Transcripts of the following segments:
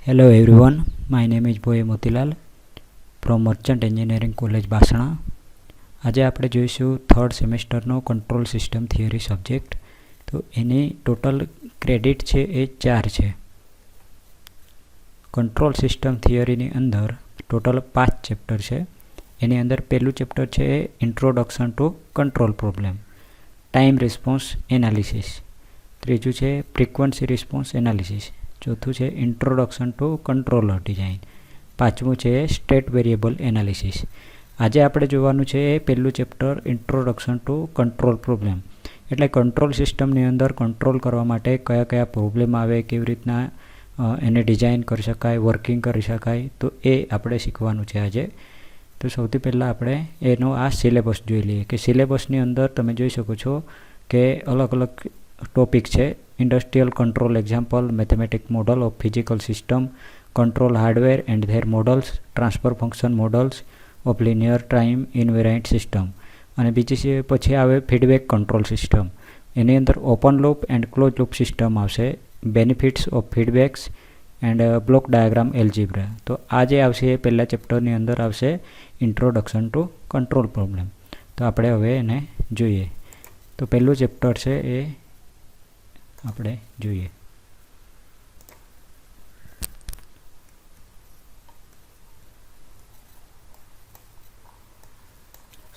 Hello everyone, my name is Boye Motilal from Merchant Engineering College Basna. આજે આપણે જોઈશું third સેમેસ્ટરનો કંટ્રોલ સિસ્ટમ થિયરી સબ્જેક્ટ. તો એની ટોટલ ક્રેડિટ છે એ 4 છે. કંટ્રોલ સિસ્ટમ થિયરીની અંદર ટોટલ 5 ચેપ્ટર છે. એની અંદર પહેલું ચેપ્ટર છે એ introduction to control problem, time response analysis. ત્રીજું છે ફ્રીક્વન્સી રિસ્પોન્સ એનાલિસિસ. ચોથું છે ઇન્ટ્રોડક્શન ટુ કંટ્રોલર ડિઝાઇન. પાંચમું છે સ્ટેટ વેરિયેબલ એનાલિસિસ. આજે આપણે જોવાનું છે એ પહેલું chapter introduction to control problem, એટલે કંટ્રોલ સિસ્ટમની અંદર કંટ્રોલ કરવા માટે કયા કયા પ્રોબ્લેમ આવે, કેવી રીતના એને ડિઝાઇન કરી શકાય, વર્કિંગ કરી શકાય, તો એ આપણે શીખવાનું છે આજે. તો સૌથી પહેલાં આપણે એનો આ સિલેબસ જોઈ લઈએ કે સિલેબસની અંદર તમે જોઈ શકો છો કે અલગ અલગ ટોપિક છે. Industrial control example, mathematic model of physical system, control hardware and their models, transfer function models of linear time invariant system. અને બીજી પછી આવે ફીડબેક કંટ્રોલ સિસ્ટમ. એની અંદર open loop and close loop system આવશે, benefits of feedbacks and block diagram algebra. તો આ જે આવશે એ પહેલા ચેપ્ટરની અંદર આવશે ઇન્ટ્રોડક્શન ટુ કંટ્રોલ પ્રોબ્લેમ. તો આપણે હવે એને જોઈએ. તો પહેલું ચેપ્ટર છે એ આપણે જોઈએ.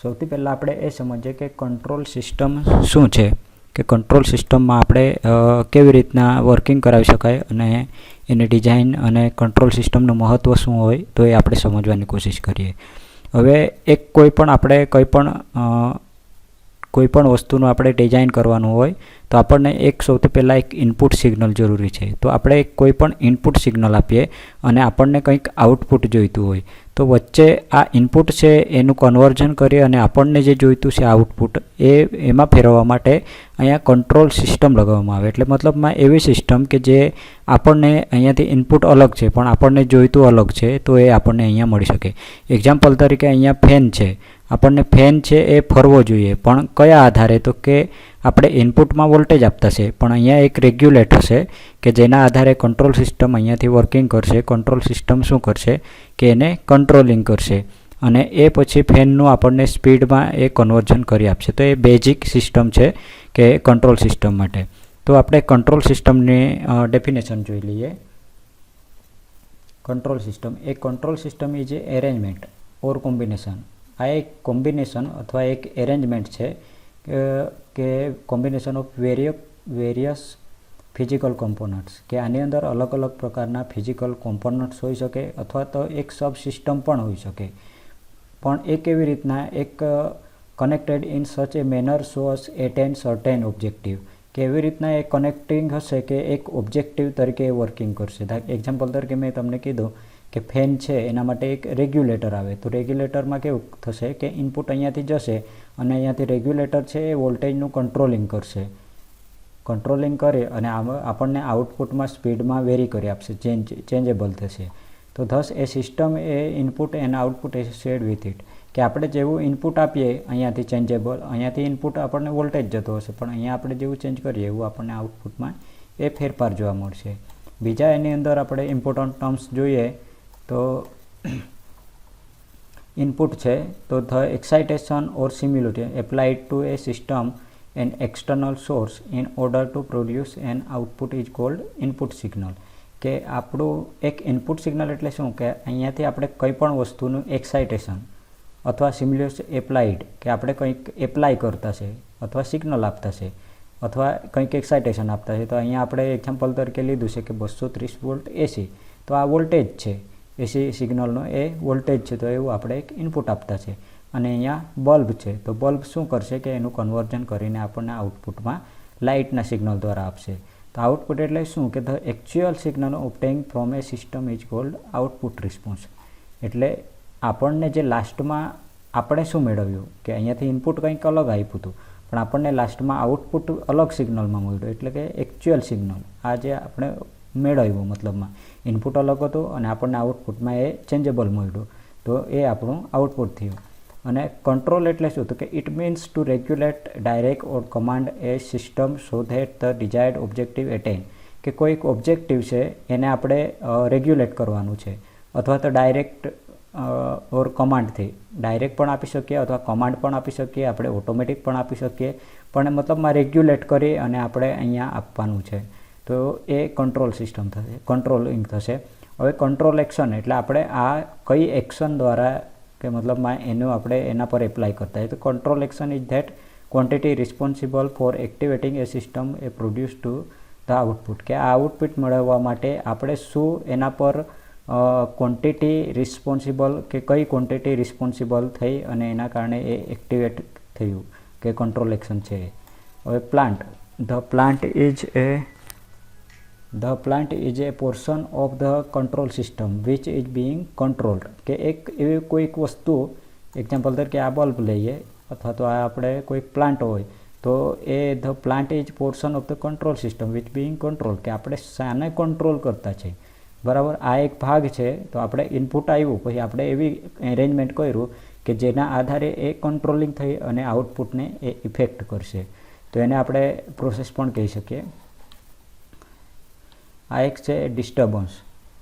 સૌથી પહેલાં આપણે એ સમજીએ કે કંટ્રોલ સિસ્ટમ શું છે, કે કંટ્રોલ સિસ્ટમમાં આપણે કેવી રીતના વર્કિંગ કરાવી શકાય અને એની ડિઝાઇન અને કંટ્રોલ સિસ્ટમનું મહત્ત્વ શું હોય, તો એ આપણે સમજવાની કોશિશ કરીએ. હવે આપણે કોઈ પણ વસ્તુનું આપણે ડિઝાઇન કરવાનું હોય તો આપણને સૌથી પહેલાં એક ઇનપુટ સિગ્નલ જરૂરી છે. તો આપણે કોઈ પણ ઇનપુટ સિગ્નલ આપીએ અને આપણને કંઈક આઉટપુટ જોઈતું હોય, તો વચ્ચે આ ઇનપુટ છે એનું કન્વર્ઝન કરી અને આપણને જે જોઈતું છે આઉટપુટ એમાં ફેરવવા માટે અહીંયા કંટ્રોલ સિસ્ટમ લગાવવામાં આવે. એટલે મતલબમાં એવી સિસ્ટમ કે જે આપણને અહીંયાથી ઇનપુટ અલગ છે પણ આપણને જોઈતું અલગ છે, તો એ આપણને અહીંયા મળી શકે. એક્ઝામ્પલ તરીકે અહીંયા ફેન છે, આપણને ફેન છે એ ફરવો જોઈએ, પણ કયા આધારે? તો કે આપણે ઇનપુટમાં વોલ્ટેજ આપતા છે, પણ અહીંયા એક રેગ્યુલેટર છે કે જેના આધારે કંટ્રોલ સિસ્ટમ અહીંયાથી વર્કિંગ કરશે. કંટ્રોલ સિસ્ટમ શું કરશે કે એને કંટ્રોલિંગ કરશે અને એ પછી ફેનનું આપણને સ્પીડમાં એ કન્વર્ઝન કરી આપશે. તો એ બેઝિક સિસ્ટમ છે કે કંટ્રોલ સિસ્ટમ માટે. તો આપણે કંટ્રોલ સિસ્ટમની ડેફિનેશન જોઈ લઈએ. Control system is A arrangement or combination. આ એક કોમ્બિનેશન અથવા એક એરેન્જમેન્ટ છે કે combination of various physical components, કે આની અંદર અલગ અલગ પ્રકારના ફિઝિકલ કોમ્પોનન્ટ્સ હોઈ શકે અથવા તો એક સબ સિસ્ટમ પણ હોઈ શકે. પણ એ કેવી રીતના એક connected in such a manner so as attain certain objective, કે એવી રીતના એ કનેક્ટિંગ હશે કે એક ઓબ્જેક્ટિવ તરીકે એ વર્કિંગ કરશે. એક્ઝામ્પલ તરીકે મેં તમને કીધું કે ફેન છે એના માટે એક રેગ્યુલેટર આવે. તો રેગ્યુલેટરમાં કેવું થશે કે ઇનપુટ અહીંયાથી જશે અને અહીંયાથી રેગ્યુલેટર છે એ વોલ્ટેજનું કંટ્રોલિંગ કરશે. કંટ્રોલિંગ કરે અને આપણને આઉટપુટમાં સ્પીડમાં વેરી કરી આપશે, ચેન્જેબલ થશે. તો thus a system a input and output associated with it, કે આપણે જેવું ઇનપુટ આપીએ અહીંયાથી ચેન્જેબલ, અહીંયાથી ઇનપુટ આપણને વોલ્ટેજ જતો હશે, પણ અહીંયા આપણે જેવું ચેન્જ કરીએ એવું આપણને આઉટપુટમાં એ ફેરફાર જોવા મળશે. બીજા એની અંદર આપણે ઇમ્પોર્ટન્ટ ટર્મ્સ જોઈએ તો ઇનપુટ છે તો the excitation or simulation applied to a system an external source in order to produce an output is called input signal. કે આપણું એક ઇનપુટ સિગ્નલ એટલે શું કે અહીંયાથી આપણે કંઈ પણ વસ્તુનું એક્સાઇટેશન અથવા સિમ્યુલેશન એપ્લાઇડ, કે આપણે કંઈક એપ્લાય કરતા છે અથવા સિગ્નલ આપતા છે અથવા કંઈક એક્સાઇટેશન આપતા છે. તો અહીંયા આપણે એક્ઝામ્પલ તરીકે લીધું છે કે 230 વોલ્ટ એસી, તો આ વોલ્ટેજ છે, એસી સિગ્નલનો એ વોલ્ટેજ છે, તો એવું આપણે એક ઇનપુટ આપતા છે. અને અહીંયા બલ્બ છે, તો બલ્બ શું કરશે કે એનું કન્વર્ઝન કરીને આપણને આઉટપુટમાં લાઇટના સિગ્નલ દ્વારા આપશે. તો આઉટપુટ એટલે શું કે the actual signal obtained from a system is called output response. એટલે આપણને જે લાસ્ટમાં આપણે શું મેળવ્યું કે અહીંયાથી ઇનપુટ કંઈક અલગ આપ્યું હતું, પણ આપણને લાસ્ટમાં આઉટપુટ અલગ સિગ્નલમાં મળ્યું, એટલે કે એકચ્યુઅલ સિગ્નલ આ જે આપણે મેળવ્યું, મતલબમાં ઇનપુટ અલગ હતું અને આપણને આઉટપુટમાં એ ચેન્જેબલ મળ્યું, તો એ આપણું આઉટપુટ થયું. અને કંટ્રોલ એટલે શું? તો કે it means to regulate, direct or command a system so that the desired objective attain, કે કોઈક ઓબ્જેક્ટિવ છે એને આપણે રેગ્યુલેટ કરવાનું છે, અથવા તો ડાયરેક્ટ ઓર કમાન્ડથી ડાયરેક્ટ પણ આપી શકીએ અથવા કમાન્ડ પણ આપી શકીએ, આપણે ઓટોમેટિક પણ આપી શકીએ, પણ મતલબમાં રેગ્યુલેટ કરી અને આપણે અહીંયા આપવાનું છે. તો એ કંટ્રોલ સિસ્ટમ થશે, કંટ્રોલિંગ થશે. હવે કંટ્રોલ એક્શન એટલે આપણે આ કઈ એક્શન દ્વારા કે મતલબમાં એનું આપણે એના પર એપ્લાય કરતા હોય. તો control action is that quantity responsible for activating a system a produce to the output, કે આ આઉટપુટ મેળવવા માટે આપણે શું એના પર ક્વોન્ટિટી રિસ્પોન્સિબલ કે કઈ ક્વોન્ટિટી રિસ્પોન્સિબલ થઈ અને એના કારણે એ એક્ટિવેટ થયું કે કંટ્રોલ એક્શન છે. હવે plant, the plant is A portion of the control system which is Bing controlled, કે એક એવી કોઈક વસ્તુ, એક્ઝામ્પલ તરીકે આ બલ્બ લઈએ અથવા તો આ આપણે કોઈક પ્લાન્ટ હોય તો એ the plant is portion of the control system which being control, કે આપણે શાને કંટ્રોલ કરતા છે. બરાબર, આ એક ભાગ છે. તો આપણે ઇનપુટ આવ્યું પછી આપણે એવી એરેન્જમેન્ટ કર્યું કે જેના આધારે એ કંટ્રોલિંગ થઈ અને આઉટપુટને એ ઇફેક્ટ કરશે. તો એને આપણે પ્રોસેસ પણ કહી શકીએ. આ એક છે disturbance.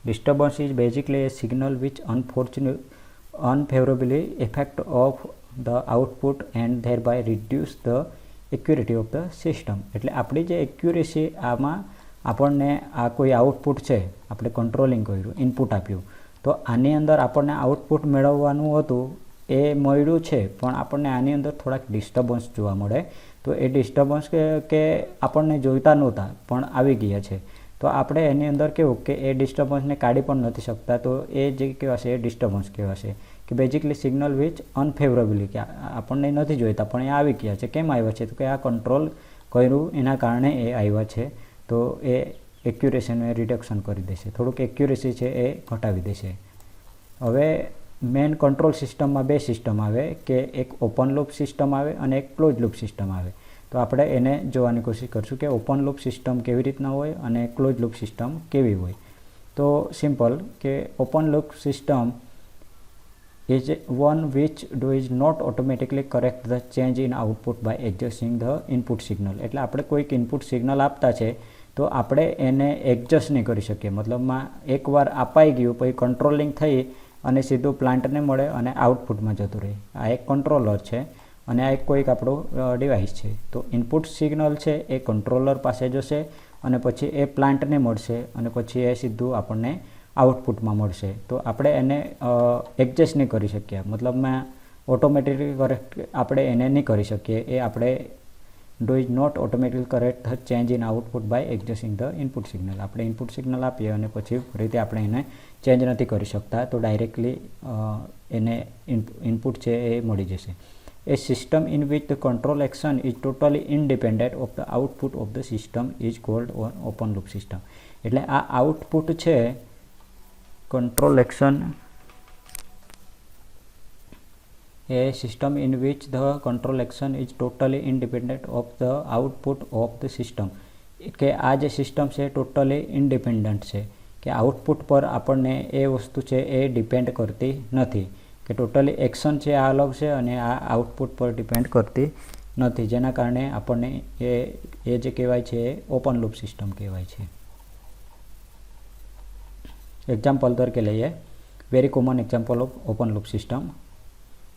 Disturbance is basically A signal which unfavorably effect of the output and thereby reduce the accuracy of the system. એટલે આપણી જે એક્યુરેસી, આમાં આપણને આ કોઈ આઉટપુટ છે, આપણે કંટ્રોલિંગ કર્યું, ઇનપુટ આપ્યું, તો આની અંદર આપણને આઉટપુટ મેળવવાનું હતું એ મળ્યું છે, પણ આપણને આની અંદર થોડાક ડિસ્ટર્બન્સ જોવા મળે. તો એ ડિસ્ટર્બન્સ કે આપણને જોઈતા નહોતા પણ આવી ગયા છે, તો આપણે એની અંદર કેવું કે એ ડિસ્ટર્બન્સને કાઢી પણ નથી શકતા. તો એ જે કહેવાશે એ ડિસ્ટર્બન્સ કહેવાશે, કે બેઝિકલી સિગ્નલ વિચ અનફેવરેબલી, કે આપણને નથી જોઈતા પણ એ આવી ગયા છે. કેમ આવ્યા છે? તો કે આ કંટ્રોલ કર્યું એના કારણે એ આવ્યા છે. તો એ એક્યુરેસીનું રિડક્શન કરી દેશે, થોડુંક એક્યુરેસી છે એ ઘટાડી દેશે. હવે મેઇન કંટ્રોલ સિસ્ટમમાં બે સિસ્ટમ આવે, કે એક ઓપન લૂપ સિસ્ટમ આવે અને એક ક્લોઝ લૂપ સિસ્ટમ આવે. તો આપણે એને જોવાની કોશિશ કરશું કે ઓપન લૂપ સિસ્ટમ કેવી રીતના હોય અને ક્લોઝ લૂપ સિસ્ટમ કેવી હોય. તો સિમ્પલ કે open loop system is one which does not automatically correct the change in output by adjusting the input signal. એટલે આપણે કોઈક ઇનપુટ સિગ્નલ આપતા છે તો આપણે એને એડજસ્ટ નહીં કરી શકીએ. મતલબમાં એકવાર અપાઈ ગયું પછી કંટ્રોલિંગ થઈ અને સીધું પ્લાન્ટને મળે અને આઉટપુટમાં જતું રહે. આ એક કંટ્રોલર છે અને આ એક કોઈક આપણું ડિવાઇસ છે. તો ઇનપુટ સિગ્નલ છે એ કંટ્રોલર પાસે જશે અને પછી એ પ્લાન્ટને મળશે અને પછી એ સીધું આપણને આઉટપુટમાં મળશે. તો આપણે એને એડજસ્ટ નહીં કરી શકીએ, મતલબમાં ઓટોમેટિકલી કરેક્ટ આપણે એને નહીં કરી શકીએ. એ આપણે do is not automatically correct the change in output by adjusting the input signal. આપણે ઇનપુટ સિગ્નલ આપીએ અને પછી ફરીથી આપણે એને ચેન્જ નથી કરી શકતા, તો ડાયરેક્ટલી એને ઇનપુટ છે એ મળી જશે. A system in which the control action is totally independent of the output of the system is called open loop system. એટલે આ આઉટપુટ છે control action, a system in which the control action is totally independent of the output of the system. કે આ જે system છે totally independent છે, કે output પર આપણને એ વસ્તુ છે એ ડિપેન્ડ કરતી નથી, કે ટોટલી એક્શન છે આ અલગ છે અને આ આઉટપુટ પર ડિપેન્ડ કરતી નથી, જેના કારણે આપણને એ જે કહેવાય છે એ ઓપન લૂપ સિસ્ટમ કહેવાય છે. એક્ઝામ્પલ તરીકે લઈએ, very common example of open loop system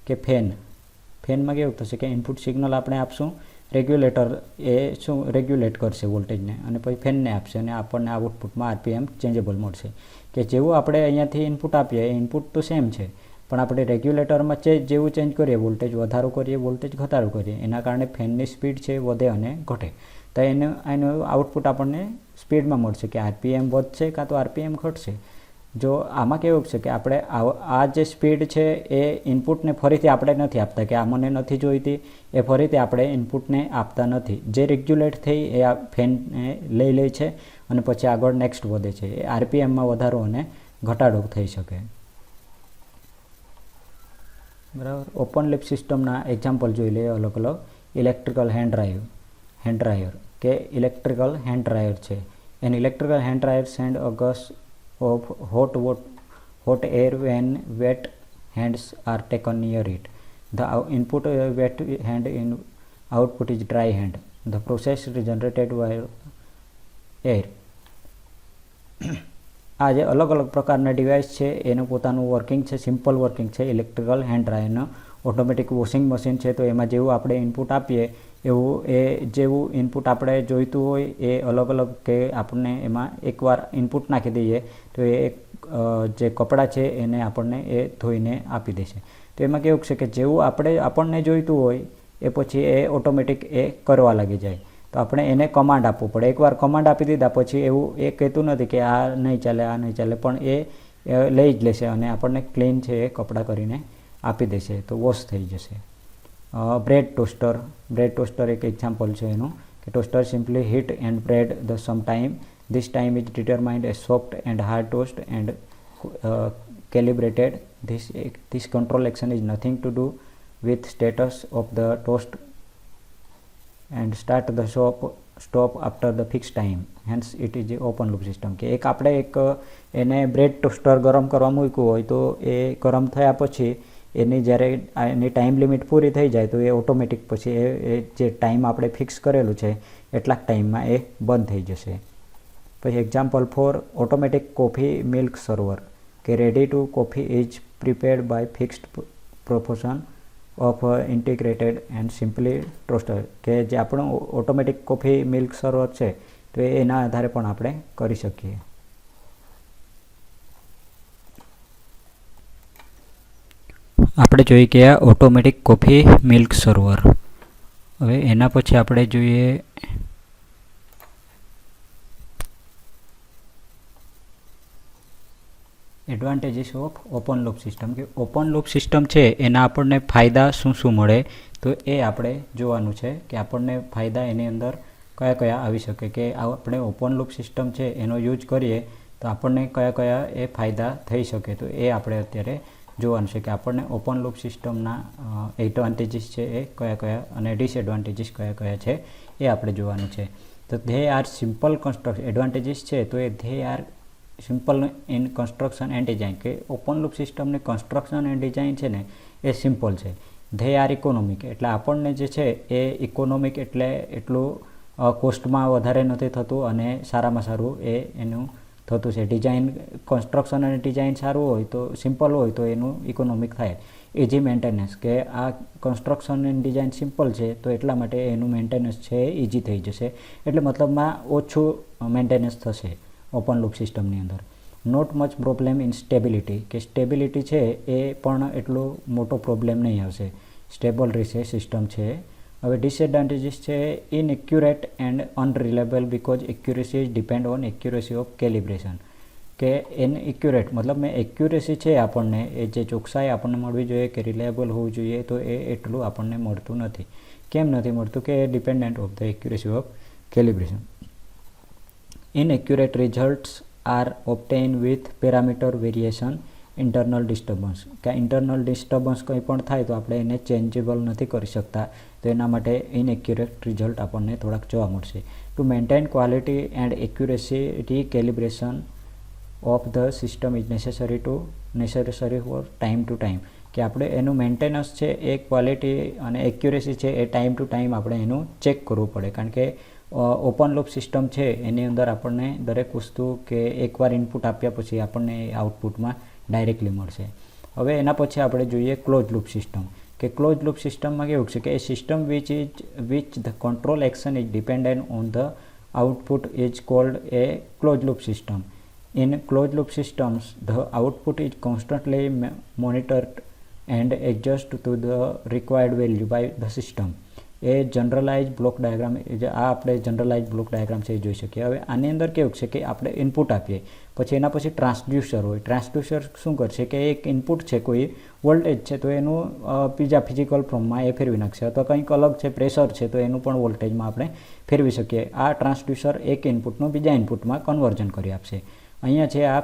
કે ફેનમાં કેવું થશે કે ઇનપુટ સિગ્નલ આપણે આપશું, રેગ્યુલેટર એ શું રેગ્યુલેટ કરશે વોલ્ટેજને અને પછી ફેનને આપશે અને આપણને આઉટપુટમાં આરપીએમ ચેન્જેબલ મળશે. કે જેવું આપણે અહીંયાથી ઇનપુટ આપીએ એ ઇનપુટ તો સેમ છે, પણ આપણે રેગ્યુલેટરમાં જેવું ચેન્જ કરીએ, વોલ્ટેજ વધારો કરીએ, વોલ્ટેજ ઘટાડો કરીએ, એના કારણે ફેનની સ્પીડ છે વધે અને ઘટે. તો એનું આઉટપુટ આપણને સ્પીડમાં મળશે કે આરપીએમ વધશે કાં તો આરપીએમ ઘટશે. જો આમાં કેવું છે કે આપણે આ જે સ્પીડ છે એ ઇનપુટને ફરીથી આપણે નથી આપતા, કે આ મને નથી જોઈતી એ ફરીથી આપણે ઇનપુટને આપતા નથી. જે રેગ્યુલેટ થઈ એ આ ફેનને લઈ લે છે અને પછી આગળ નેક્સ્ટ વધે છે. એ આરપીએમમાં વધારો અને ઘટાડો થઈ શકે. બરાબર. ઓપન લૂપ સિસ્ટમના એક્ઝામ્પલ જોઈ લઈએ અલગ અલગ. ઇલેક્ટ્રિકલ હેન્ડ ડ્રાયર કે ઇલેક્ટ્રિકલ હેન્ડ ડ્રાયર છે. An electrical hand dryer send a gust of hot air when wet hands are taken near it. The input wet hand in output is dry hand. The process is generated by air. આ જે અલગ અલગ પ્રકારના device છે એનું પોતાનું working છે, simple working છે. ઇલેક્ટ્રિકલ હેન્ડ ડ્રાયરનો ઓટોમેટિક વોશિંગ મશીન છે, તો એમાં જેવું આપણે ઇનપુટ આપીએ એવું જેવું ઇનપુટ આપણે જોઈતું હોય એ અલગ અલગ, કે આપણને એમાં એકવાર ઇનપુટ નાખી દઈએ તો એ જે કપડાં છે એને આપણને એ ધોઈને આપી દેશે. તો એમાં કેવું છે કે જેવું આપણને જોઈતું હોય એ પછી એ ઓટોમેટિક એ કરવા લાગી જાય. તો આપણે એને કમાન્ડ આપવું પડે. એકવાર કમાન્ડ આપી દીધા પછી એવું એ કહેતું નથી કે આ નહીં ચાલે, આ નહીં ચાલે, પણ એ લઈ જ લેશે અને આપણને ક્લીન છે એ કપડાં કરીને આપી દેશે, તો વોશ થઈ જશે. બ્રેડ ટોસ્ટર એક એક્ઝામ્પલ છે એનું, કે toaster simply heat and bread the some time. This time is determined A soft and hard toast and calibrated. This control action is nothing to do with status of the toast and start the stop after the fixed time. Hence it is a open loop system. કે આપણે એને bread toaster ગરમ કરવા મૂક્યું હોય તો એ ગરમ થયા પછી એની જ્યારે એની ટાઈમ લિમિટ પૂરી થઈ જાય તો એ ઓટોમેટિક પછી એ જે ટાઈમ આપણે ફિક્સ કરેલું છે એટલાક ટાઈમમાં એ બંધ થઈ જશે. પછી example 4, automatic coffee milk server, કે ready to coffee is prepared by fixed proportion of integrated and simply toaster. કે જે આપણું ઓટોમેટિક કોફી મિલ્ક સર્વર છે તો એના આધારે પણ આપણે કરી શકીએ. આપણે જોઈએ કે આ ઓટોમેટિક કોફી મિલ્ક સર્વર. હવે એના પછી આપણે જોઈએ advantages of open loop system. કે ઓપન લૂપ સિસ્ટમ છે એના આપણને ફાયદા શું શું મળે તો એ આપણે જોવાનું છે, કે આપણને ફાયદા એની અંદર કયા કયા આવી શકે. કે આપણે ઓપન લૂપ સિસ્ટમ છે એનો યુઝ કરીએ તો આપણને કયા કયા એ ફાયદા થઈ શકે, તો એ આપણે અત્યારે જોવાનું છે કે આપણને ઓપન લૂપ સિસ્ટમના એડવાન્ટેજીસ છે એ કયા કયા અને ડિસએડવાન્ટેજીસ કયા કયા છે એ આપણે જોવાનું છે. તો they are simple construction. Advantages છે તો એ they are simple in construction and design. કે ઓપન લૂપ સિસ્ટમની કન્સ્ટ્રક્શન એન્ડ ડિઝાઇન છે ને એ સિમ્પલ છે. ધે આર ઇકોનોમિક, એટલે આપણને જે છે એ ઇકોનોમિક એટલે એટલું કોસ્ટમાં વધારે નથી થતું અને સારામાં સારું એનું થતું છે. ડિઝાઇન, કન્સ્ટ્રક્શન અને ડિઝાઇન સારું હોય તો સિમ્પલ હોય તો એનું ઇકોનોમિક થાય. ઇઝી મેન્ટેનન્સ, કે આ કન્સ્ટ્રક્શન એન્ડ ડિઝાઇન સિમ્પલ છે તો એટલા માટે એનું મેન્ટેનન્સ છે એ ઇઝી થઈ જશે, એટલે મતલબમાં ઓછું મેન્ટેનન્સ થશે ઓપન લૂપ સિસ્ટમની અંદર. Not much problem in stability, કે સ્ટેબિલિટી છે એ પણ એટલો મોટો પ્રોબ્લેમ નહીં આવશે, સ્ટેબલ રહેશે સિસ્ટમ છે. હવે ડિસએડવાન્ટેજીસ છે inaccurate and unreliable because accuracy is depend on accuracy of calibration. કે ઇનએક્યુરેટ મતલબ એક્યુરેસી છે આપણને એ જે ચોકસાઈ આપણને મળવી જોઈએ કે રિલાયબલ હોવું જોઈએ તો એ એટલું આપણને મળતું નથી. કેમ નથી મળતું? કે dependent of the accuracy of calibration. Inaccurate results are obtained with parameter variation, internal disturbance. કે ઇન્ટરનલ ડિસ્ટર્બન્સ કંઈ પણ થાય તો આપણે એને ચેન્જેબલ નથી કરી શકતા, તો એના માટે ઇનએક્યુરેટ રિઝલ્ટ આપણને થોડાક જોવા મળશે. To maintain quality and accuracy recalibration of the system is necessary for time to time. કે આપણે એનું મેન્ટેનન્સ છે એ ક્વોલિટી અને એક્યુરેસી છે એ ટાઈમ ટુ ટાઈમ આપણે એનું ચેક કરવું પડે, કારણ કે ઓપન લૂપ સિસ્ટમ છે એની અંદર આપણને દરેક વસ્તુ કે એકવાર ઇનપુટ આપ્યા પછી આપણને આઉટપુટમાં ડાયરેક્ટલી મળશે. હવે એના પછી આપણે જોઈએ ક્લોઝ લૂપ સિસ્ટમ. કે ક્લોઝ લૂપ સિસ્ટમમાં કેવું છે કે a system which the control action is dependent on the output is called a close loop system. In close loop systems the output is constantly monitored and adjust to the required value by the system. A generalize block diagram, આ આપણે generalise block diagram છે એ જોઈ શકીએ. હવે આની અંદર કેવું છે કે આપણે ઇનપુટ આપીએ પછી એના પછી ટ્રાન્સડ્યુસર હોય. ટ્રાન્સડ્યુસર શું કરશે કે એક ઇનપુટ છે, કોઈ વોલ્ટેજ છે તો એનું બીજા ફિઝિકલ ફોર્મમાં એ ફેરવી નાખશે, અથવા કંઈક અલગ છે પ્રેશર છે તો એનું પણ વોલ્ટેજમાં આપણે ફેરવી શકીએ. આ ટ્રાન્સડ્યુસર એક ઇનપુટનું બીજા ઇનપુટમાં કન્વર્ઝન કરી આપશે. અહીંયા છે આ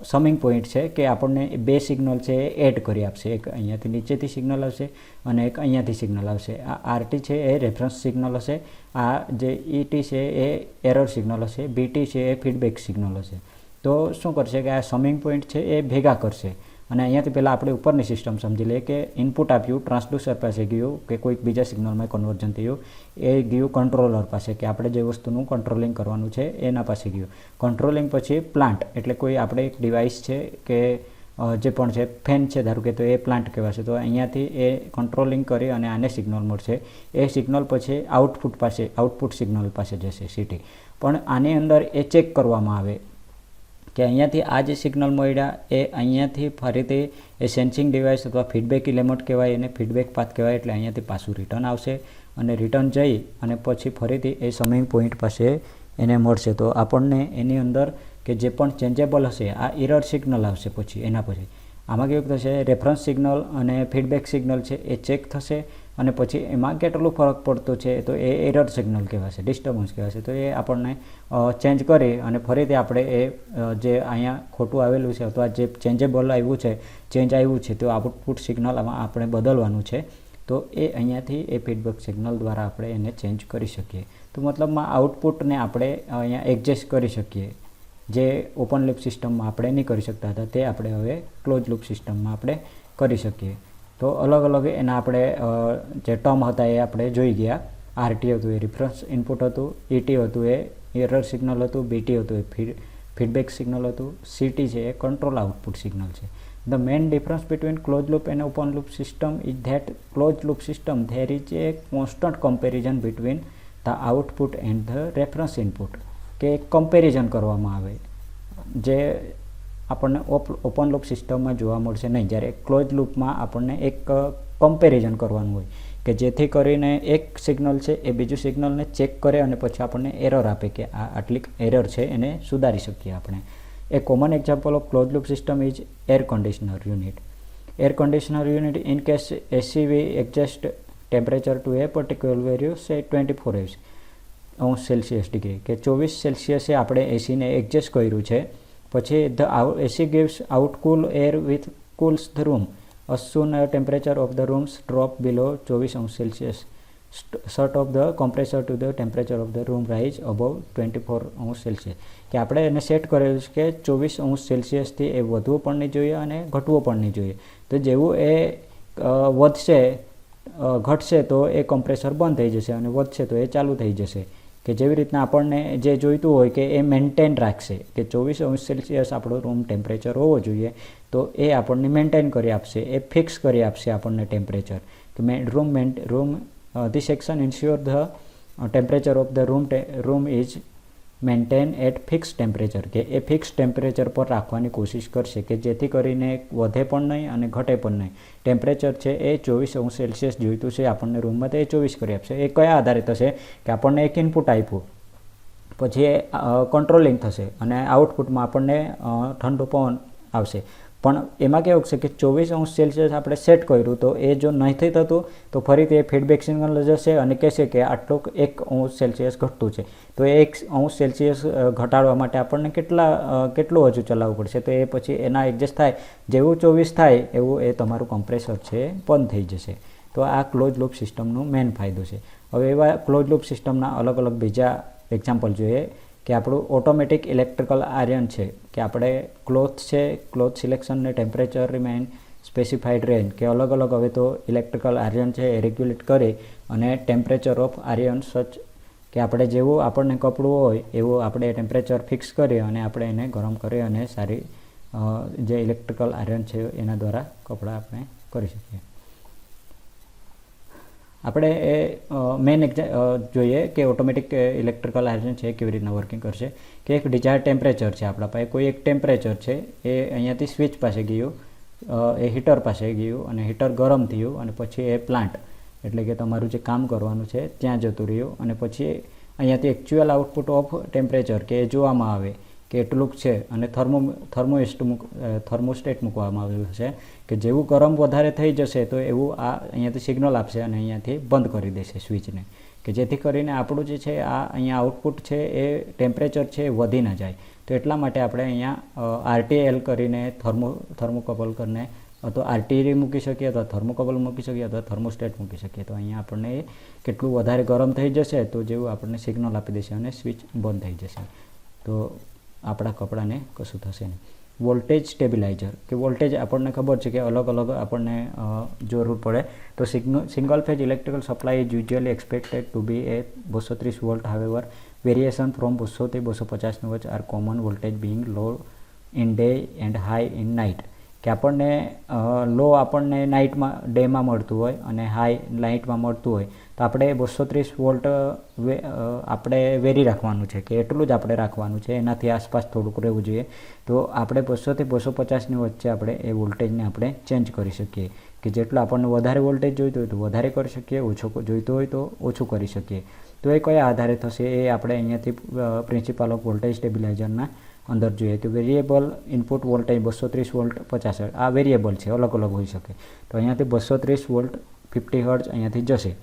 સમિંગ પોઈન્ટ છે કે આપણને બે સિગ્નલ છે એ એડ કરી આપશે. એક અહીંયાથી નીચેથી સિગ્નલ આવશે અને એક અહીંયાથી સિગ્નલ આવશે. આ આરટી છે એ રેફરન્સ સિગ્નલ હશે, આ જે ઈટી છે એ એરર સિગ્નલ હશે, બીટી છે એ ફીડબેક સિગ્નલ હશે. તો શું કરશે કે આ સમિંગ પોઈન્ટ છે એ ભેગા કરશે અને અહીંયાથી પહેલાં આપણે ઉપરની સિસ્ટમ સમજી લઈએ કે ઇનપુટ આપ્યું, ટ્રાન્સડ્યુસર પાસે ગયું કે કોઈક બીજા સિગ્નલમાં કન્વર્ઝન થયું, એ ગયું કંટ્રોલર પાસે કે આપણે જે વસ્તુનું કંટ્રોલિંગ કરવાનું છે એના પાસે ગયું. કંટ્રોલિંગ પછી પ્લાન્ટ એટલે કોઈ આપણે એક ડિવાઇસ છે કે જે પણ છે, ફેન છે ધારો કે, તો એ પ્લાન્ટ કહેવાશે. તો અહીંયાથી એ કંટ્રોલિંગ કરી અને આને સિગ્નલ મળશે. એ સિગ્નલ પછી આઉટપુટ સિગ્નલ પાસે જશે સીટી. પણ આની અંદર એ ચેક કરવામાં આવે કે અહીંયાથી આ જે સિગ્નલ મળ્યા એ અહીંયાથી ફરીથી એ સેન્સિંગ ડિવાઇસ અથવા ફીડબેક એલિમેન્ટ કહેવાય, એને ફીડબેક પાથ કહેવાય. એટલે અહીંયાથી પાછું રિટર્ન આવશે અને રિટર્ન જઈ અને પછી ફરીથી એ સમિંગ પોઈન્ટ પાસે એને મળશે. તો આપણને એની અંદર કે જે પણ ચેન્જેબલ હશે આ એરર સિગ્નલ આવશે. પછી એના પછી આમાં કેવું થશે, રેફરન્સ સિગ્નલ અને ફીડબેક સિગ્નલ છે એ ચેક થશે અને પછી એમાં કેટલું ફરક પડતો છે તો એ એરર સિગ્નલ કહેવાશે, ડિસ્ટર્બન્સ કહેવાશે. તો એ આપણને ચેન્જ કરી અને ફરીથી આપણે એ જે અહીંયા ખોટું આવેલું છે અથવા જે ચેન્જેબલ આવ્યું છે, ચેન્જ આવ્યું છે, તો આઉટપુટ સિગ્નલ આમાં આપણે બદલવાનું છે. તો એ અહીંયાથી એ ફીડબેક સિગ્નલ દ્વારા આપણે એને ચેન્જ કરી શકીએ. તો મતલબમાં આઉટપુટને આપણે અહીંયા એડજસ્ટ કરી શકીએ. જે ઓપન લૂપ સિસ્ટમમાં આપણે નહીં કરી શકતા હતા તે આપણે હવે ક્લોઝ લૂપ સિસ્ટમમાં આપણે કરી શકીએ. તો અલગ અલગ એના આપણે જે ટર્મ હતા એ આપણે જોઈ ગયા. આરટી હતું એ રિફરન્સ ઇનપુટ હતું, ઈટી હતું એ એરર સિગ્નલ હતું, બીટી હતું એ ફીડબેક સિગ્નલ હતું, સીટી છે એ કંટ્રોલ આઉટપુટ સિગ્નલ છે. The main difference between closed loop and open loop system is that closed loop system there is a constant comparison between the output and the reference input. કે comparison કરવામાં આવે જે આપણને open loop સિસ્ટમમાં જોવા મળશે નહીં. જ્યારે ક્લોઝ લૂપમાં આપણને એક કમ્પેરિઝન કરવાનું હોય કે જેથી કરીને એક સિગ્નલ છે એ બીજું સિગ્નલને ચેક કરે અને પછી આપણને એરર આપે કે આ આટલી એરર છે એને સુધારી શકીએ આપણે. A common example of closed loop system is air conditioner unit. Air conditioner unit, in case AC we adjust temperature to a particular value, say 24 અંશ સેલ્સિયસ ડિગ્રી કે 24 સેલ્સિયસે આપણે એસીને એડજસ્ટ કર્યું છે. પછી the AC gives out cool air with cools the room. As soon as temperature of the rooms drop below 24 અંશ Celsius, shut off the compressor to the temperature of the room rise above 24 અંશ Celsius. કે આપણે એને set કરેલું છે કે 24 અંશ સેલ્સિયસથી એ વધવું પણ નહીં જોઈએ અને ઘટવું પણ નહીં જોઈએ. તો જેવું એ વધશે ઘટશે તો એ કમ્પ્રેસર બંધ થઈ જશે અને વધશે તો એ ચાલુ થઈ જશે. કે જેવી રીતના આપણને જે જોઈતું હોય કે એ મેન્ટેન રાખશે કે 24 અંશ સેલ્સિયસ આપણો રૂમ ટેમ્પરેચર હોવો જોઈએ તો એ આપણને મેન્ટેન કરી આપશે, એ ફિક્સ કરી આપશે આપણને ટેમ્પરેચર કે room this section ensure the temperature of the room is maintained at fixed temperature. કે એ ફિક્સ ટેમ્પરેચર પર રાખવાની કોશિશ કરશે કે જેથી કરીને વધે પણ નહીં અને ઘટે પણ નહીં. ટેમ્પરેચર છે એ 24 અંશ સેલ્સિયસ જોઈતું છે આપણને રૂમમાં તો એ 24 કરી આપશે. એ કયા આધારે થશે કે આપણને એક ઇનપુટ આપ્યું પછી એ કંટ્રોલિંગ થશે અને આઉટપુટમાં આપણને ઠંડુ પવન આવશે. પણ એમાં કેવું છે કે 24 અંશ સેલ્સિયસ આપણે સેટ કર્યું તો એ જો નથી થતું તો ફરીથી એ ફીડબેક સિગ્નલ જશે અને કહેશે કે આટલું 1 અંશ સેલ્સિયસ ઘટતું છે. તો એ 1 અંશ સેલ્સિયસ ઘટાડવા માટે આપણને કેટલું હજુ ચલાવવું પડશે. તો એ પછી એના એડજસ્ટ થાય, જેવું 24 થાય એવું એ તમારું કમ્પ્રેસર છે બંધ થઈ જશે. તો આ ક્લોઝ લૂપ સિસ્ટમનો મેઇન ફાયદો છે. હવે એવા ક્લોઝ લૂપ સિસ્ટમના અલગ અલગ બીજા એક્ઝામ્પલ જોઈએ કે આપણું ઓટોમેટિક ઇલેક્ટ્રિકલ આયરન છે કે આપણે ક્લોથ સિલેક્શન ને ટેમ્પરેચર રિમેઇન સ્પેસિફાઈડ રેન્જ કે અલગ અલગ હવે તો ઇલેક્ટ્રિકલ આયરન છે એ રેગ્યુલેટ કરે અને ટેમ્પરેચર ઓફ આયરન સચ કે આપણે જેવું આપણને કપડું હોય એવું આપણે ટેમ્પરેચર ફિક્સ કરીએ અને આપણે એને ગરમ કરીએ અને સારી જે ઇલેક્ટ્રિકલ આયરન છે એના દ્વારા કપડાં આપણે કરી શકીએ. આપણે એ મેઇન જોઈએ કે ઓટોમેટિક ઇલેક્ટ્રિકલ આયરન છે કેવી રીતના વર્કિંગ કરશે. કે એક ડિઝાયર ટેમ્પરેચર છે આપણા પાસે, કોઈ એક ટેમ્પરેચર છે એ અહીંયાથી સ્વિચ પાસે ગયું, એ હીટર પાસે ગયું અને હીટર ગરમ થયું અને પછી એ પ્લાન્ટ એટલે કે તમારું જે કામ કરવાનું છે ત્યાં જતું રહ્યું અને પછી અહીંયાથી એકચ્યુઅલ આઉટપુટ ઓફ ટેમ્પરેચર કે એ જોવામાં આવે કે એટલું છે અને થર્મોસ્ટેટ મૂકવામાં આવેલું છે કે જેવું ગરમ વધારે થઈ જશે તો એવું આ અહીંયાથી સિગ્નલ આપશે અને અહીંયાથી બંધ કરી દેશે સ્વિચને કે જેથી કરીને આપણું જે છે આ અહીંયા આઉટપુટ છે એ ટેમ્પરેચર છે એ વધી ના જાય. તો એટલા માટે આપણે અહીંયા આરટીએલ કરીને થર્મોકપલ કરીને અથવા આરટીએ મૂકી શકીએ અથવા થર્મોકપલ મૂકી શકીએ અથવા થર્મોસ્ટેટ મૂકી શકીએ. તો અહીંયા આપણને કેટલું વધારે ગરમ થઈ જશે તો જેવું આપણને સિગ્નલ આપી દેશે અને સ્વિચ બંધ થઈ જશે તો આપણા કપડાને કશું થશે નહીં. વોલ્ટેજ સ્ટેબિલાઇઝર કે વોલ્ટેજ આપણને ખબર છે કે અલગ અલગ આપણને જરૂર પડે તો single phase electrical supply is usually expected to be a 230 volt. However variation from 200 થી 250 ની વચ્ચે are common. Voltage being low in day and high in night. કે આપણને લો આપણને નાઇટમાં ડેમાં મળતું હોય અને હાઈ નાઇટમાં મળતું હોય તો આપણે 230 વોલ્ટ આપણે વેરી રાખવાનું છે કે એટલું જ આપણે રાખવાનું છે, એનાથી આસપાસ થોડુંક રહેવું જોઈએ. તો આપણે 200 થી 250ની વચ્ચે આપણે એ વોલ્ટેજને આપણે ચેન્જ કરી શકીએ કે જેટલું આપણને વધારે વોલ્ટેજ જોઈતું હોય તો વધારે કરી શકીએ, ઓછો જોઈતું હોય તો ઓછું કરી શકીએ. તો એ કયા આધારે થશે એ આપણે અહીંયાથી પ્રિન્સિપલ ઓફ વોલ્ટેજ સ્ટેબિલાઇઝરના અંદર જોઈએ કે variable input voltage 230 volt 50 hertz આ વેરિયેબલ છે, અલગ અલગ હોઈ શકે. તો અહીંયાથી 230 વોલ્ટ 50 હર્ટ્ઝ અહીંયાથી જશે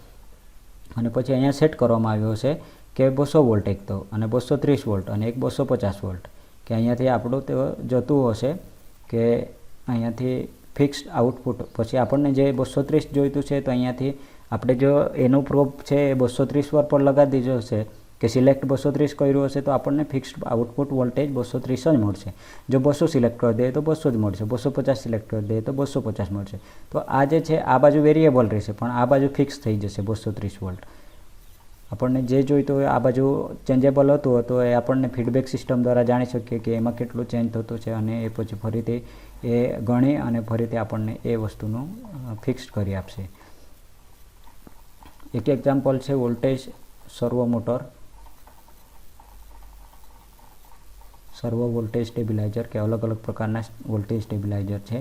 અને પછી અહીંયા સેટ કરવામાં આવ્યો છે કે 200 વોલ્ટ એક તો અને 230 વોલ્ટ અને એક 250 વોલ્ટ કે અહીંયાથી આપણું તે જતું હશે કે અહીંયાથી ફિક્સ્ડ આઉટપુટ. પછી આપણને જે 230 જોઈતું છે તો અહીંયાથી આપણે જો એનો પ્રોબ છે એ 230 પર લગાવી દીધો હશે કે સિલેક્ટ 230 કર્યું હશે તો આપણને ફિક્સ્ડ આઉટપુટ વોલ્ટેજ 230 જ મળશે. જો 200 સિલેક્ટ કરી દઈએ તો 200 જ મળશે, 250 સિલેક્ટ કરી દઈએ તો 250 મળશે. તો આ જે છે આ બાજુ વેરિયેબલ રહેશે પણ આ બાજુ ફિક્સ થઈ જશે 230 વોલ્ટ. આપણને જે જોઈતું હોય આ બાજુ ચેન્જેબલ હતું તો એ આપણને ફીડબેક સિસ્ટમ દ્વારા જાણી શકીએ કે એમાં કેટલું ચેન્જ થતું છે અને એ પછી ફરીથી એ ગણી અને ફરીથી આપણને એ વસ્તુનું ફિક્સ કરી આપશે. એક એક્ઝામ્પલ છે વોલ્ટેજ સર્વો મોટર, સર્વો વોલ્ટેજ સ્ટેબિલાઇઝર કે અલગ અલગ પ્રકારના વોલ્ટેજ સ્ટેબિલાઇઝર છે.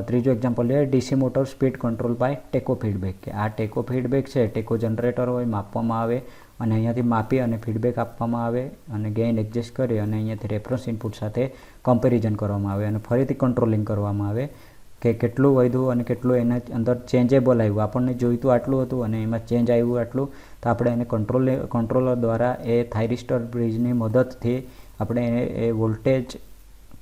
ત્રીજો એક્ઝામ્પલ છે DC motor speed control by tacho feedback કે આ ટેકો ફીડબેક છે, ટેકો જનરેટર હોય માપવામાં આવે અને અહીંયાથી માપી અને ફીડબેક આપવામાં આવે અને ગેઇન એડજસ્ટ કરી અને અહીંયાથી રેફરન્સ ઇનપુટ સાથે કમ્પેરિઝન કરવામાં આવે અને ફરીથી કંટ્રોલિંગ કરવામાં આવે કે કેટલું વધ્યું અને કેટલું એના અંદર ચેન્જેબલ આવ્યું. આપણને જોઈતું આટલું હતું અને એમાં ચેન્જ આવ્યું આટલું તો આપણે એને કંટ્રોલર દ્વારા એ થાઇરિસ્ટર બ્રિજની મદદથી આપણે એ વોલ્ટેજ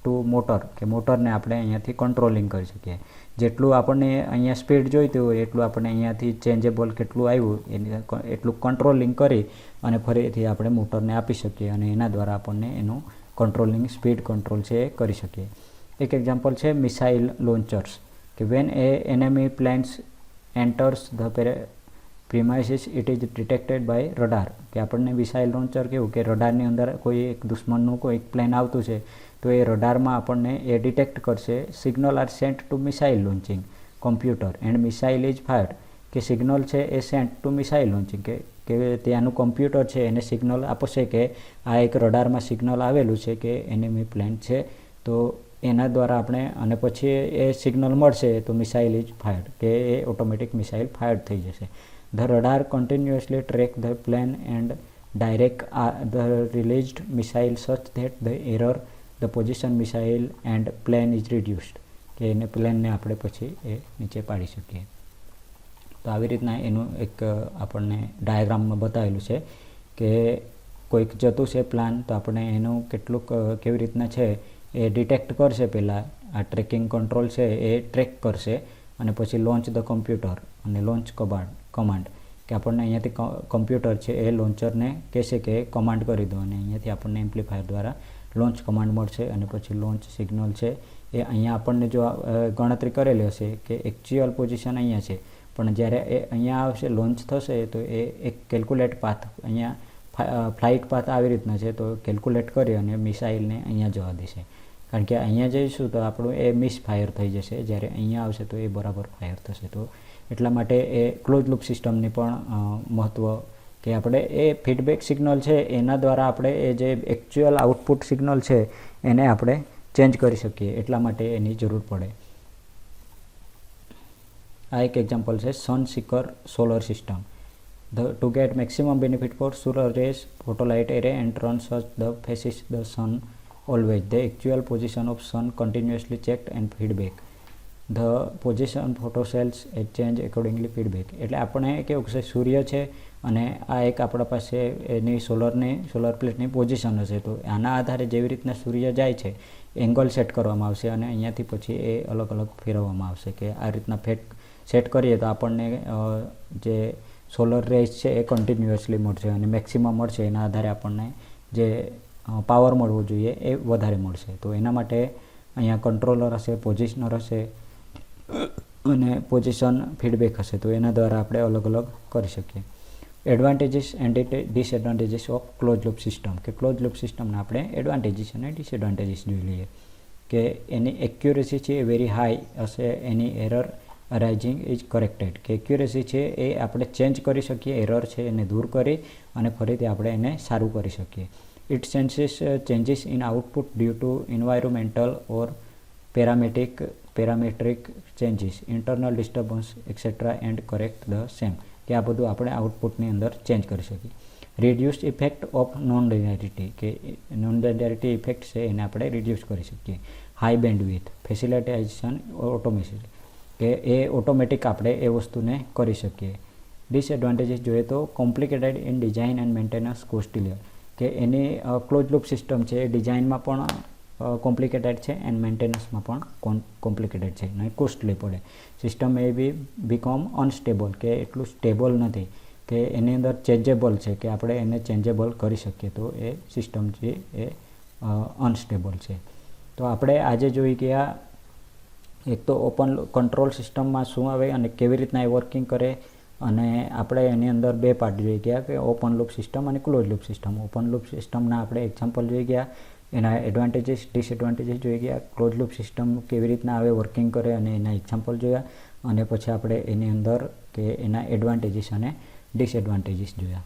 ટુ મોટર કે મોટરને આપણે અહીંયાથી કંટ્રોલિંગ કરી શકીએ. જેટલું આપણને અહીંયા સ્પીડ જોઈતી હોય એટલું આપણે અહીંયાથી ચેન્જેબલ કેટલું આવ્યું એટલું કંટ્રોલિંગ કરી અને ફરીથી આપણે મોટરને આપી શકીએ અને એના દ્વારા આપણને એનું કંટ્રોલિંગ સ્પીડ કંટ્રોલ છે એ કરી શકીએ. એક એક્ઝામ્પલ છે મિસાઇલ લોન્ચર્સ કે when a enemy planes enters the premises it is detected by radar કે આપણને મિસાઇલ લોન્ચર કેવું કે રડારની અંદર કોઈ એક દુશ્મનનું કોઈ પ્લેન આવતું છે તો એ રડારમાં આપણને એ ડિટેક્ટ કરશે. Signal are sent to missile launching computer and missile is fired કે સિગ્નલ છે એ સેન્ટ ટુ મિસાઇલ લોન્ચિંગ કે ત્યાંનું કમ્પ્યુટર છે એને સિગ્નલ આપશે કે આ એક રડારમાં સિગ્નલ આવેલું છે કે એનિમી પ્લેન છે તો એના દ્વારા આપણે અને પછી એ સિગ્નલ મળશે તો મિસાઇલ ઇઝ ફાયર્ડ કે એ ઓટોમેટિક મિસાઇલ ફાયર્ડ થઈ જશે. The radar continuously track the plane and direct the released missile સચ that the error the position missile and plane is reduced કે એને પ્લેનને આપણે પછી એ નીચે પાડી શકીએ. તો આવી રીતના એનું એક આપણને ડાયાગ્રામમાં બતાવેલું છે કે કોઈક જતું છે પ્લાન તો આપણે એનું કેટલુંક કેવી રીતના છે એ ડિટેક્ટ કરશે. પહેલાં આ ટ્રેકિંગ કંટ્રોલ છે એ ટ્રેક કરશે અને પછી લોન્ચ ધ કમ્પ્યુટર અને લોન્ચ કમાન્ડ કે આપણને અહીંયાથી કમ્પ્યુટર છે એ લોન્ચરને કહેશે કે કમાન્ડ કરી દો અને અહીંયાથી આપણને એમ્પ્લીફાયર દ્વારા લોન્ચ કમાન્ડ મળશે અને પછી લોન્ચ સિગ્નલ છે એ અહીંયા આપણને જો ગણતરી કરેલી હશે કે એકચ્યુઅલ પોઝિશન અહીંયા છે પણ જ્યારે એ અહીંયા આવશે લોન્ચ થશે તો એ એક કેલ્ક્યુલેટ પાથ અહીંયા ફ્લાઇટ પાથ આવી રીતના છે તો કેલ્ક્યુલેટ કરી અને મિસાઇલને અહીંયા જવા દેશે. કારણ કે અહીંયા જઈશું તો આપણું એ મિસ ફાયર થઈ જશે, જ્યારે અહીંયા આવશે તો એ બરાબર ફાયર થશે. તો એટલા માટે એ ક્લોઝ લૂપ સિસ્ટમની પણ મહત્ત્વ કે આપણે એ ફીડબેક સિગ્નલ છે એના દ્વારા આપણે એ જે એકચ્યુઅલ આઉટપુટ સિગ્નલ છે એને આપણે ચેન્જ કરી શકીએ, એટલા માટે એની જરૂર પડે. આ એક એક્ઝામ્પલ છે sun seeker solar system. To get maximum benefit for solar rays, photolite array and run such the faces the sun always. The actual position of sun continuously checked and feedback. The position photo cells change accordingly feedback. એટલે આપણે કેવું છે સૂર્ય છે અને આ એક આપણા પાસે એની સોલર પ્લેટની પોઝિશન હશે તો આના આધારે જેવી રીતના સૂર્ય જાય છે એંગલ સેટ કરવામાં આવશે અને અહીંયાથી પછી એ અલગ અલગ ફેરવવામાં આવશે કે આ રીતના સેટ કરીએ તો આપણને જે સોલર રેઝ છે એ કન્ટિન્યુઅસલી મળશે અને મેક્સિમમ મળશે. એના આધારે આપણને જે પાવર મળવો જોઈએ એ વધારે મળશે. તો એના માટે અહીંયા કંટ્રોલર હશે, પોઝિશનર હશે અને પોઝિશન ફીડબેક હશે. તો એના દ્વારા આપણે અલગ અલગ કરી શકીએ. Advantages and disadvantages of close loop system, કે ક્લોઝ લૂપ સિસ્ટમના આપણે એડવાન્ટેજીસ અને ડિસએડવાન્ટેજીસ જોઈ લઈએ. કે એની એક્યુરેસી છે એ વેરી હાઈ હશે, એની એરર અરાઇઝિંગ ઇઝ કરેક્ટેડ, કે એક્યુરેસી છે એ આપણે ચેન્જ કરી શકીએ, એરર છે એને દૂર કરી અને ફરીથી આપણે એને સારું કરી શકીએ. It senses changes in output due to environmental or parametric changes, internal disturbance etcetera and correct the same, કે આ બધું આપણે આઉટપુટની અંદર ચેન્જ કરી શકીએ. Reduced effect of non linearity, કે નોન લિનિયારિટી ઇફેક્ટ છે એને આપણે રિડ્યુસ કરી શકીએ. હાઈ બેન્ડવિડ્થ, ફેસિલિટાઇઝેશન ઓટોમેશન, કે એ ઓટોમેટિક આપણે એ વસ્તુને કરી શકીએ. ડિસએડવાન્ટેજીસ જોઈએ તો complicated in design and maintenance, costlier, કે એની ક્લોઝ લૂપ સિસ્ટમ છે એ ડિઝાઇનમાં પણ કોમ્પ્લિકેટેડ છે એન્ડ મેન્ટેનન્સમાં પણ કોમ્પ્લિકેટેડ છે અને કોસ્ટલી પડે. સિસ્ટમ એ બી બીકમ અનસ્ટેબલ, કે એટલું સ્ટેબલ નથી, કે એની અંદર ચેન્જેબલ છે, કે આપણે એને ચેન્જેબલ કરી શકીએ. તો એ સિસ્ટમ છે એ અનસ્ટેબલ છે. તો આપણે આજે જોઈ ગયા એક તો ઓપન કંટ્રોલ સિસ્ટમમાં શું આવે અને કેવી રીતના એ વર્કિંગ કરે, અને આપણે એની અંદર બે પાર્ટ જોઈ ગયા, કે ઓપન લૂપ સિસ્ટમ અને close loop system. Open loop સિસ્ટમના આપણે એક્ઝામ્પલ જોઈ ગયા, એના એડવાન્ટેજીસ ડિસએડવાન્ટેજીસ જોઈ ગયા, ક્લોઝ લૂપ સિસ્ટમ કેવી રીતના આવે વર્કિંગ કરે અને એના એક્ઝામ્પલ જોયા, અને પછી આપણે એની અંદર કે એના એડવાન્ટેજીસ અને ડિસએડવાન્ટેજીસ જોયા.